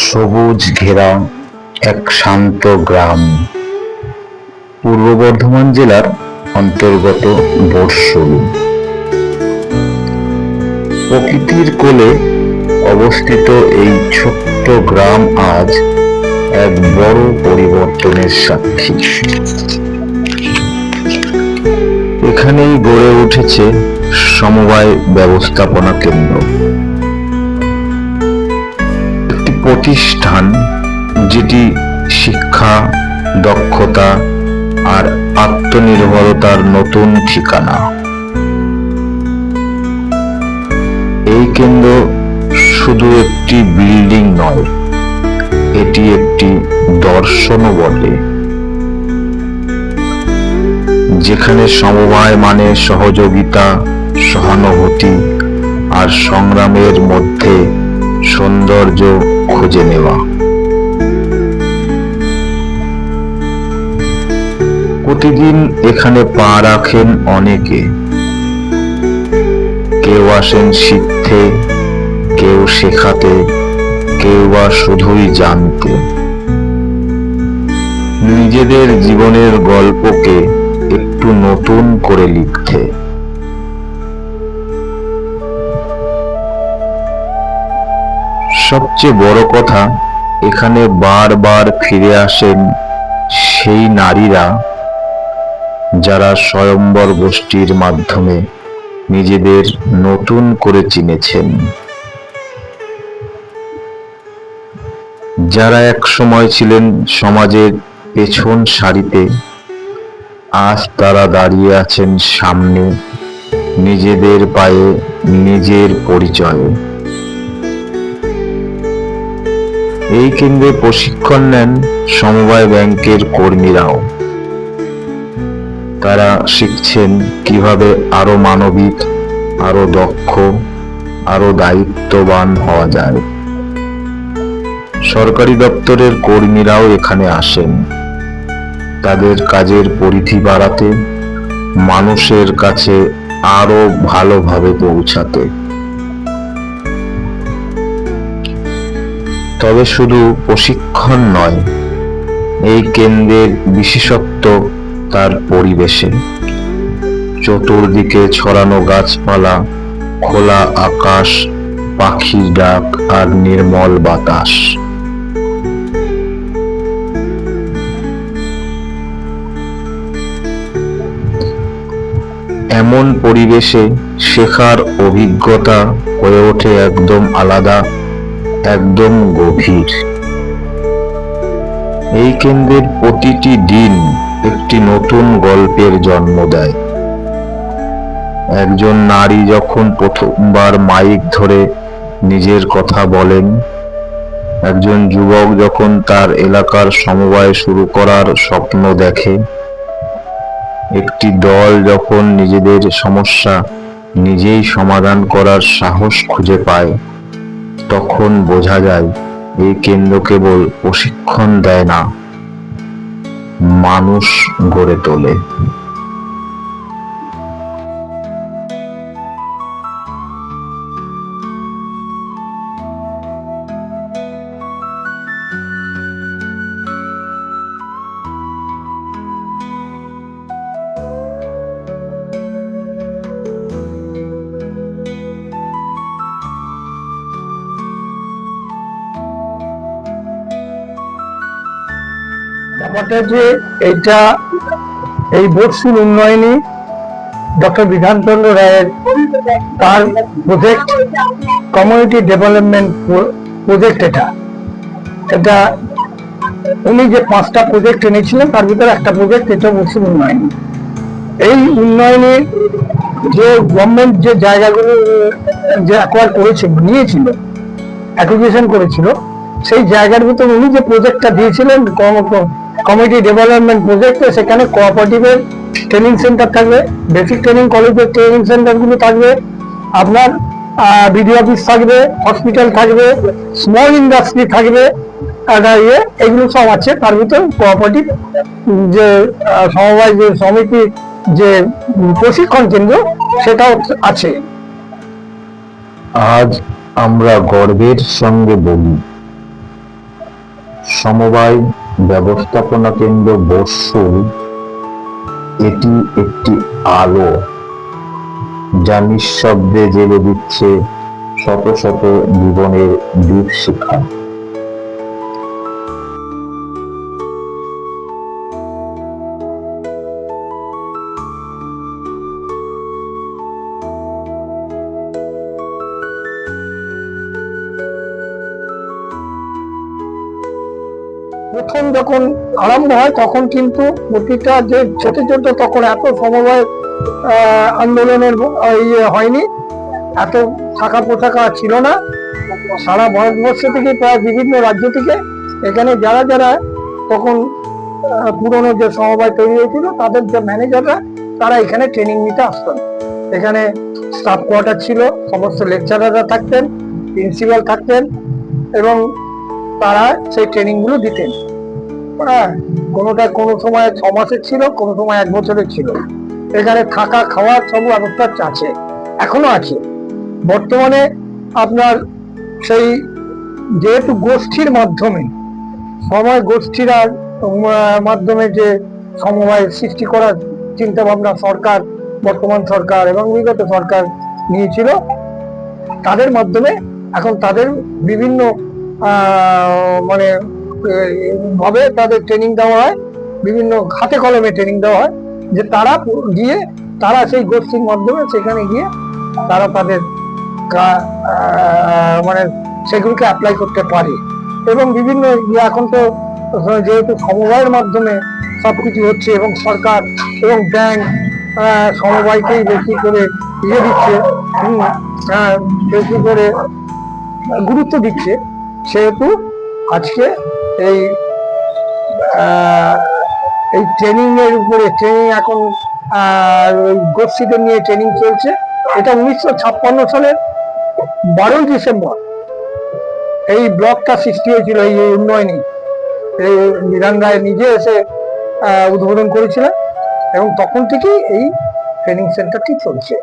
সবুজ ঘেরা এক শান্ত গ্রাম, পূর্ব বর্ধমান জেলার অন্তর্গত বড়সলু। প্রকৃতির কোলে অবস্থিত এই ছোট্ট গ্রাম আজ এক বড় পরিবর্তনের সাক্ষী। এখানেই গড়ে উঠেছে সমবায় ব্যবস্থাপনা কেন্দ্র, একটি প্রতিষ্ঠান যেটি শিক্ষা, দক্ষতা আর আত্মনির্ভরতার নতুন ঠিকানা। এই কেন্দ্র শুধু একটি বিল্ডিং নয়, এটি একটি দর্শনও বটে, যেখানে সমবায় মানে সহযোগিতা, সহানুভূতি আর সংগ্রামের মধ্যে সৌন্দর্য খুঁজে নেওয়া। প্রতিদিন এখানে পা রাখেন অনেকে, কেউ আসেন শিখতে, কেউ শেখাতে, কেউ বা শুধুই জানতে, নিজেদের জীবনের গল্পকে একটু নতুন করে লিখতে। সবচেয়ে বড় কথা, এখানে বারবার ফিরে আসেন সেই নারীরা যারা স্বয়ম্বর গোষ্ঠীর মাধ্যমে নিজেদের নতুন করে চিনেছেন, যারা এক সময় ছিলেন সমাজের পেছন সারিতে, আজ তারা দাঁড়িয়ে আছেন সামনে, নিজেদের পায়ে, নিজের পরিচয়ে। এই কেন্দ্রে প্রশিক্ষণ নেন সমবায় ব্যাংকের কর্মীরাও। তারা শিখছেন কিভাবে আরো মানবিক, আরো দক্ষ, আরো দায়িত্ববান হওয়া যায়। সরকারি দপ্তরের কর্মীরাও এখানে আসেন, তাদের কাজের পরিধি বাড়াতে, মানুষের কাছে আরো ভালোভাবে পৌঁছাতে। তবে শুধু প্রশিক্ষণ নয়, এই কেন্দ্রের বিশেষত্ব তার পরিবেশে। চতুর্দিকে ছড়ানো গাছপালা, খোলা আকাশ, পাখির ডাক আর নির্মল বাতাস। এমন পরিবেশে শেখার অভিজ্ঞতা হয়ে ওঠে একদম আলাদা, একদম গভীর। এই কেন্দ্রের প্রতিটি দিন একটি নতুন গল্পের জন্ম দেয়। একজন নারী যখন প্রথমবার মাইক ধরে নিজের কথা বলেন, একজন যুবক যখন তার এলাকার সমবায় শুরু করার স্বপ্ন দেখে, একটি দল যখন নিজেদের সমস্যা নিজেই সমাধান করার সাহস খুঁজে পায়, তখন বোঝা যায় এই কেন্দ্র কেবল প্রশিক্ষণ দেয় না, মানুষ গড়ে তোলে। ব্যাপারটা যে এটা এই বড়সলু উন্নয়নে ডক্টর বিধানচন্দ্র রায়ের তার প্রজেক্ট, কমিউনিটি ডেভেলপমেন্ট প্রজেক্ট। এটা উনি যে 5টা প্রজেক্ট এনেছিলেন তার ভিতরে একটা প্রজেক্ট এটা বড়সলু উন্নয়ন। এই উন্নয়নে যে গভর্নমেন্ট যে জায়গাগুলো যে অ্যাকোয়ার করেছিল, নিয়েছিল, অ্যাকুইজিশন করেছিল, সেই জায়গার ভিতরে উনি যে প্রজেক্টটা দিয়েছিলেন কমিউনিটি ডেভেলপমেন্ট প্রজেক্টে, সেখানে কোঅপারেটিভের ট্রেনিং সেন্টার থাকবে, বেসিক ট্রেনিং কলেজের ট্রেনিং সেন্টারগুলো থাকবে, আপনার বিডিও অফিস থাকবে, হসপিটাল থাকবে, স্মল ইন্ডাস্ট্রি থাকবে, এগুলো সব আছে। তার ভিতরে কোঅপারেটিভ যে সমবায় যে সমিতি যে প্রশিক্ষণ কেন্দ্র সেটাও আছে। আজ আমরা গর্বের সঙ্গে বলি, সমবায় ব্যবস্থাপনা কেন্দ্র বর্ষুল এটি একটি আলো যা নিঃশব্দে জেলে দিচ্ছে শত শত জীবনের দীপশিখা। প্রথম যখন আরম্ভ হয় তখন কিন্তু প্রতিটা যে ছোট ছোট, তখন এত সমবায় আন্দোলনের ইয়ে হয়নি, এত শাখা পোশাখা ছিল না। সারা ভারতবর্ষ থেকে প্রায় বিভিন্ন রাজ্য থেকে এখানে যারা যারা তখন পুরনো যে সমবায় তৈরি হয়েছিল তাদের যে ম্যানেজাররা, তারা এখানে ট্রেনিং নিতে আসতেন। এখানে স্টাফ কোয়ার্টার ছিল, সমস্ত লেকচারাররা থাকতেন, প্রিন্সিপাল থাকতেন এবং তারা সেই ট্রেনিং গুলো দিতেন। হ্যাঁ, কোনোটা কোনো সময় 6 মাসের ছিল, কোনো সময় 1 বছরের ছিল। এখানে থাকা খাওয়ার সব ব্যবস্থা আছে, এখনো আছে। বর্তমানে আপনার সেই যেহেতু গোষ্ঠীর মাধ্যমে, সময় গোষ্ঠীর মাধ্যমে যে সমবায় সৃষ্টি করার চিন্তা ভাবনা সরকার, বর্তমান সরকার এবং বিগত সরকার নিয়েছিল, তাদের মাধ্যমে এখন তাদের বিভিন্ন মানে ভাবে তাদের ট্রেনিং দেওয়া হয়, বিভিন্ন হাতে কলমে ট্রেনিং দেওয়া হয়, যে তারা গিয়ে তারা সেই গোষ্ঠীর মাধ্যমে সেখানে গিয়ে তারা তাদের মানে সেগুলোকে অ্যাপ্লাই করতে পারে। এবং বিভিন্ন এখন তো যেহেতু সমবায়ের মাধ্যমে সবকিছু হচ্ছে এবং সরকার এবং ব্যাংক সমবায়কেই বেশি করে ইয়ে দিচ্ছে, বেশি করে গুরুত্ব দিচ্ছে, সেহেতু আজকে এই ট্রেনিং এর উপরে ট্রেনিং এখন গোষ্ঠীদের নিয়ে ট্রেনিং চলছে। এটা 1956 সালের 12ই ডিসেম্বর এই ব্লকটা সৃষ্টি হয়েছিল, এই উন্নয়নী এই বিধান রায় নিজে এসে উদ্বোধন করেছিলেন এবং তখন থেকেই এই ট্রেনিং সেন্টারটি চলছে।